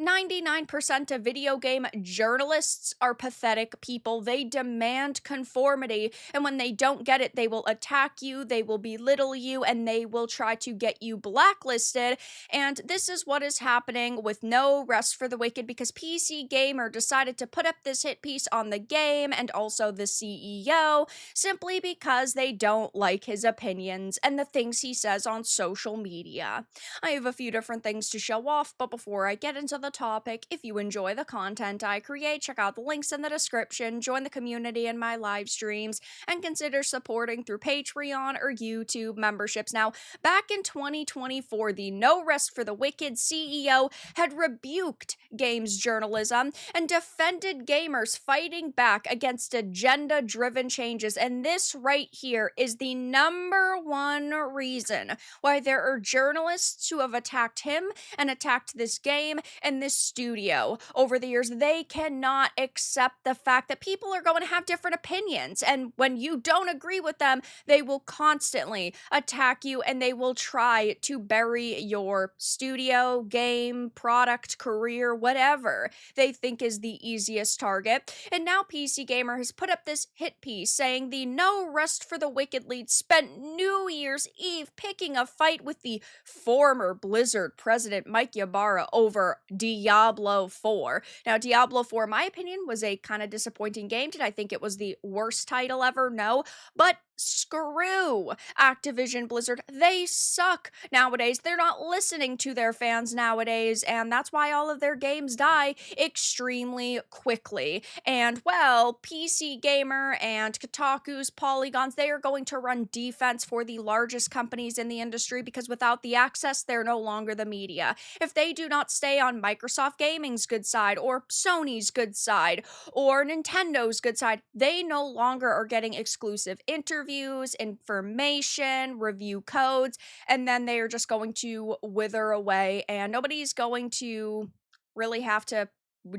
99% of video game journalists are pathetic people. They demand conformity, and when they don't get it, they will attack you, they will belittle you, and they will try to get you blacklisted. And this is what is happening with No Rest for the Wicked because PC Gamer decided to put up this hit piece on the game and also the CEO simply because they don't like his opinions and the things he says on social media. I have a few different things to show off, but before I get into the topic, if you enjoy the content I create, check out the links in the description, join the community in my live streams, and consider supporting through Patreon or YouTube memberships. Now, back in 2024, the No Rest for the Wicked CEO had rebuked games journalism and defended gamers fighting back against agenda-driven changes, and this right here is the number one reason why there are journalists who have attacked him and attacked this game and this studio over the years. They cannot accept the fact that people are going to have different opinions, and when you don't agree with them, they will constantly attack you and they will try to bury your studio, game, product, career, whatever they think is the easiest target. And now PC Gamer has put up this hit piece saying the No Rest for the Wicked lead spent New Year's Eve picking a fight with the former Blizzard president Mike Ybarra over Diablo 4. Now, Diablo 4, in my opinion, was a kind of disappointing game. Did I think it was the worst title ever? No. But screw Activision Blizzard. They suck nowadays. They're not listening to their fans nowadays, and that's why all of their games die extremely quickly. And, well, PC Gamer and Kotaku's Polygons, they are going to run defense for the largest companies in the industry because without the access, they're no longer the media. If they do not stay on Microsoft Gaming's good side, or Sony's good side, or Nintendo's good side, they no longer are getting exclusive interviews, information, review codes, and then they are just going to wither away, and nobody's going to really have to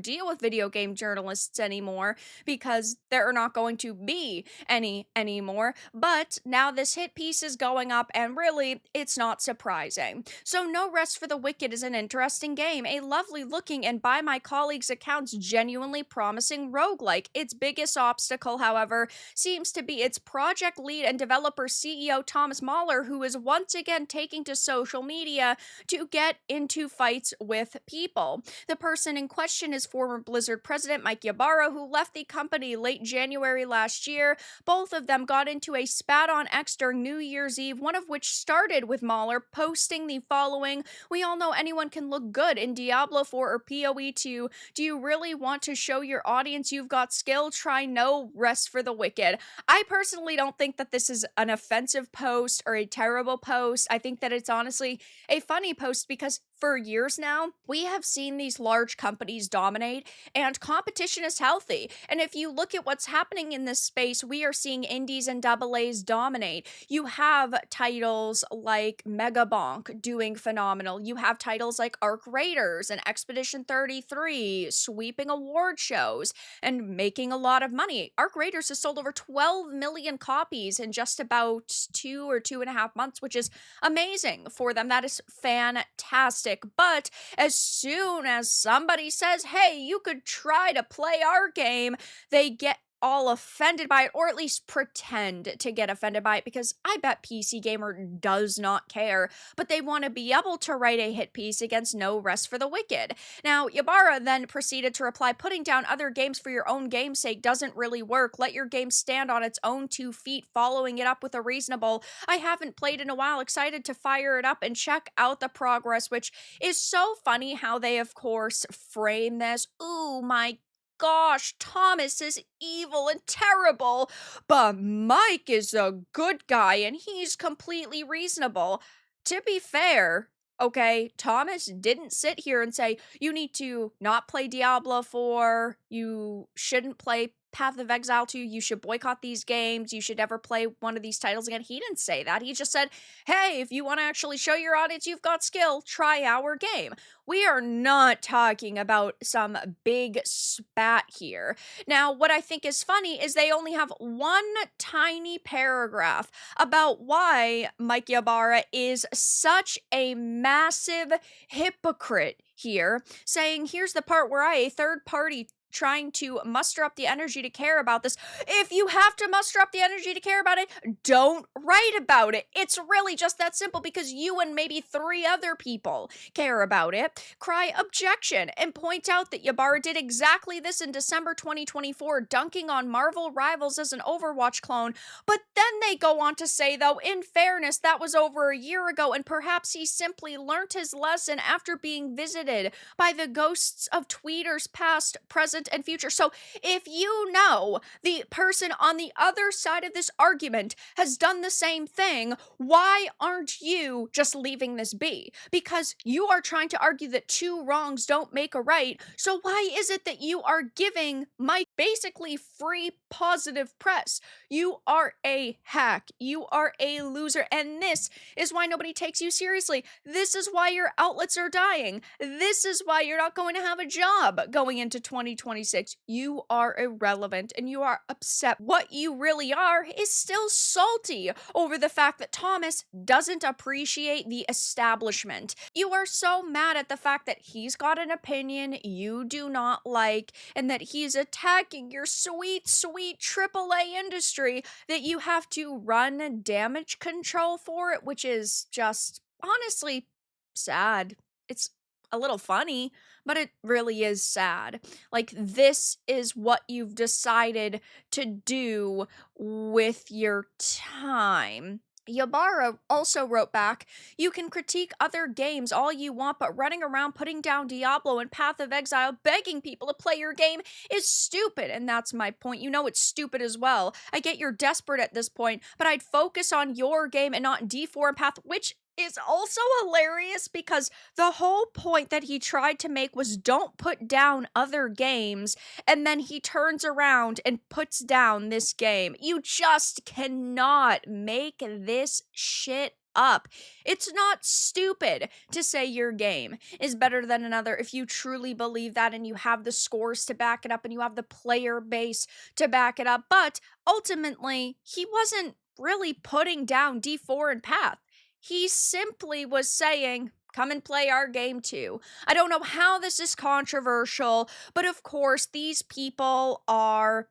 deal with video game journalists anymore because there are not going to be any anymore. But now this hit piece is going up, and really, it's not surprising. So No Rest for the Wicked is an interesting game, a lovely looking and by my colleagues' accounts genuinely promising roguelike. Its biggest obstacle, however, seems to be its project lead and developer CEO Thomas Mahler, who is once again taking to social media to get into fights with people. The person in question is former Blizzard president Mike Ybarra, who left the company late January last year. Both of them got into a spat on X during New Year's Eve, one of which started with Mahler posting the following: "We all know anyone can look good in Diablo 4 or PoE 2. Do you really want to show your audience you've got skill? Try No Rest for the Wicked." I personally don't think that this is an offensive post or a terrible post. I think that it's honestly a funny post because for years now, we have seen these large companies dominate, and competition is healthy. And if you look at what's happening in this space, we are seeing indies and double A's dominate. You have titles like Megabonk doing phenomenal. You have titles like Arc Raiders and Expedition 33 sweeping award shows and making a lot of money. Arc Raiders has sold over 12 million copies in just about 2 or 2.5 months, which is amazing for them. That is fantastic. But as soon as somebody says, hey, you could try to play our game, they get all offended by it, or at least pretend to get offended by it, because I bet PC Gamer does not care, but they want to be able to write a hit piece against No Rest for the Wicked. Now, Ybarra then proceeded to reply, "Putting down other games for your own game's sake doesn't really work. Let your game stand on its own 2 feet," following it up with a reasonable, "I haven't played in a while, excited to fire it up and check out the progress," which is so funny how they, of course, frame this. Ooh, my gosh, Thomas is evil and terrible, but Mike is a good guy and he's completely reasonable. To be fair, okay, Thomas didn't sit here and say, you need to not play Diablo 4, you shouldn't play Path of Exile 2, you should boycott these games, you should never play one of these titles again. He didn't say that. He just said, hey, if you want to actually show your audience you've got skill, try our game. We are not talking about some big spat here. Now, what I think is funny is they only have one tiny paragraph about why Mike Ybarra is such a massive hypocrite here, saying, here's the part where I, a third party, trying to muster up the energy to care about this. If you have to muster up the energy to care about it, don't write about it. It's really just that simple, because you and maybe 3 other people care about it. Cry objection and point out that Ybarra did exactly this in December 2024, dunking on Marvel Rivals as an Overwatch clone. But then they go on to say, though, in fairness, that was over a year ago, and perhaps he simply learnt his lesson after being visited by the ghosts of tweeters past, present, and future. So if you know the person on the other side of this argument has done the same thing, why aren't you just leaving this be? Because you are trying to argue that 2 wrongs don't make a right. So why is it that you are giving Mike basically free positive press? You are a hack. You are a loser. And this is why nobody takes you seriously. This is why your outlets are dying. This is why you're not going to have a job going into 2026. You are irrelevant and you are upset. What you really are is still salty over the fact that Thomas doesn't appreciate the establishment. You are so mad at the fact that he's got an opinion you do not like, and that he's attacking your sweet, sweet AAA industry, that you have to run damage control for it, which is just honestly sad. It's a little funny, but it really is sad. Like, this is what you've decided to do with your time. Ybarra also wrote back, you can critique other games all you want, but running around putting down Diablo and Path of Exile begging people to play your game is stupid. And that's my point. You know it's stupid as well. I get you're desperate at this point, but I'd focus on your game and not D4 and Path, which is also hilarious because the whole point that he tried to make was don't put down other games, and then he turns around and puts down this game. You just cannot make this shit up. It's not stupid to say your game is better than another if you truly believe that and you have the scores to back it up and you have the player base to back it up. But ultimately, he wasn't really putting down D4 and Path. He simply was saying, come and play our game too. I don't know how this is controversial, but of course, these people are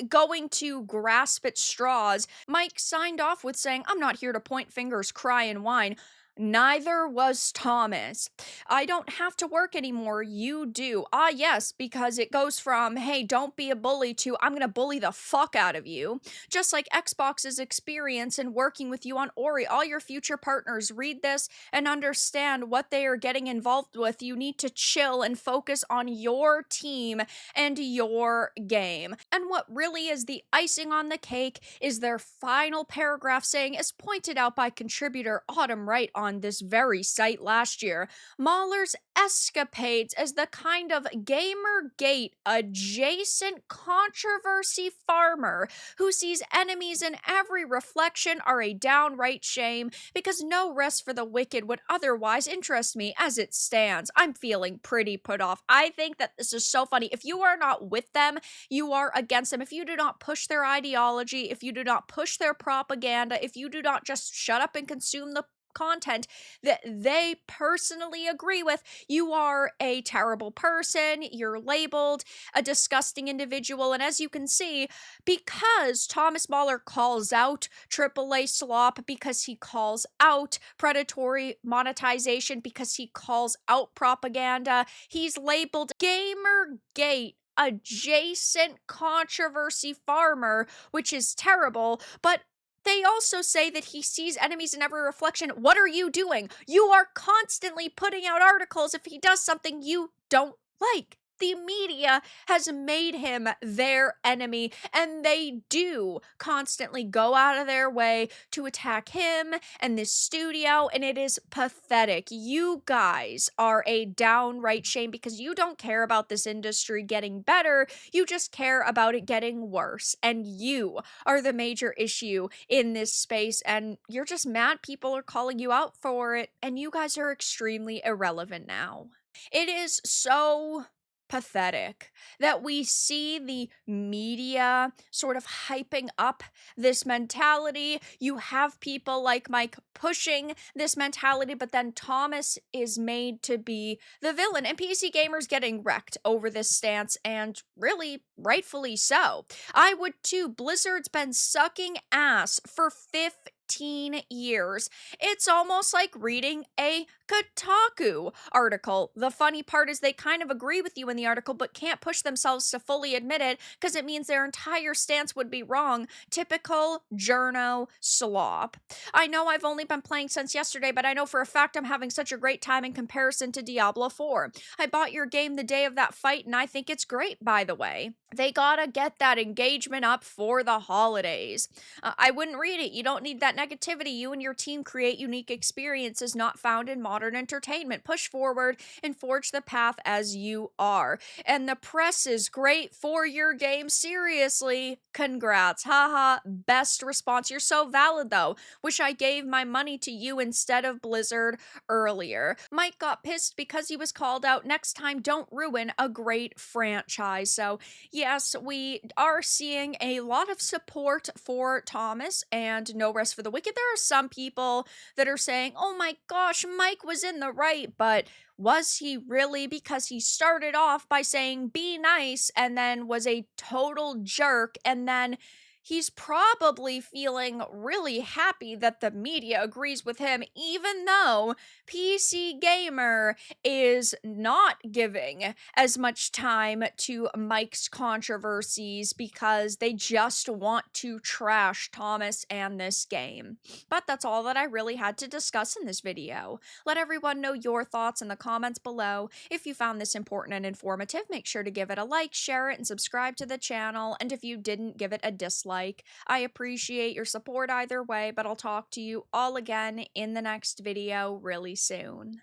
going to grasp at straws. Mike signed off with saying, I'm not here to point fingers, cry, and whine. Neither was Thomas. I don't have to work anymore. You do. Ah, yes, because it goes from, hey, don't be a bully to, I'm going to bully the fuck out of you. Just like Xbox's experience in working with you on Ori, all your future partners read this and understand what they are getting involved with. You need to chill and focus on your team and your game. And what really is the icing on the cake is their final paragraph saying, as pointed out by contributor Autumn Wright on this very site last year, Mahler's escapades as the kind of GamerGate adjacent controversy farmer who sees enemies in every reflection are a downright shame, because no rest for the wicked would otherwise interest me as it stands. I'm feeling pretty put off. I think that this is so funny. If you are not with them, you are against them. If you do not push their ideology, if you do not push their propaganda, if you do not just shut up and consume the content that they personally agree with, you are a terrible person. You're labeled a disgusting individual. And as you can see, because Thomas Mahler calls out AAA slop, because he calls out predatory monetization, because he calls out propaganda, he's labeled GamerGate adjacent controversy farmer, which is terrible. But they also say that he sees enemies in every reflection. What are you doing? You are constantly putting out articles if he does something you don't like. The media has made him their enemy, and they do constantly go out of their way to attack him and this studio, and it is pathetic. You guys are a downright shame because you don't care about this industry getting better, you just care about it getting worse, and you are the major issue in this space, and you're just mad people are calling you out for it, and you guys are extremely irrelevant now. It is so pathetic that we see the media sort of hyping up this mentality. You have people like Mike pushing this mentality, but then Thomas is made to be the villain, and PC gamers getting wrecked over this stance, and really rightfully so. I would too. Blizzard's been sucking ass for 15 years. It's almost like reading a Kotaku article. The funny part is they kind of agree with you in the article, but can't push themselves to fully admit it because it means their entire stance would be wrong. Typical Journo slop. I know I've only been playing since yesterday, but I know for a fact I'm having such a great time in comparison to Diablo 4. I bought your game the day of that fight, and I think it's great, by the way. They gotta get that engagement up for the holidays. I wouldn't read it. You don't need that negativity. You and your team create unique experiences not found in modern entertainment. Push forward and forge the path as you are. And the press is great for your game. Seriously, congrats. Haha, best response. You're so valid though. Wish I gave my money to you instead of Blizzard earlier. Mike got pissed because he was called out. Next time, don't ruin a great franchise. So, yes, we are seeing a lot of support for Thomas and no rest for the wicked. There are some people that are saying, oh my gosh, Mike was in the right, but was he really? Because he started off by saying be nice and then was a total jerk, and then he's probably feeling really happy that the media agrees with him, even though PC Gamer is not giving as much time to Mike's controversies because they just want to trash Thomas and this game. But that's all that I really had to discuss in this video. Let everyone know your thoughts in the comments below. If you found this important and informative, make sure to give it a like, share it, and subscribe to the channel. And if you didn't, give it a dislike. I appreciate your support either way, but I'll talk to you all again in the next video really soon.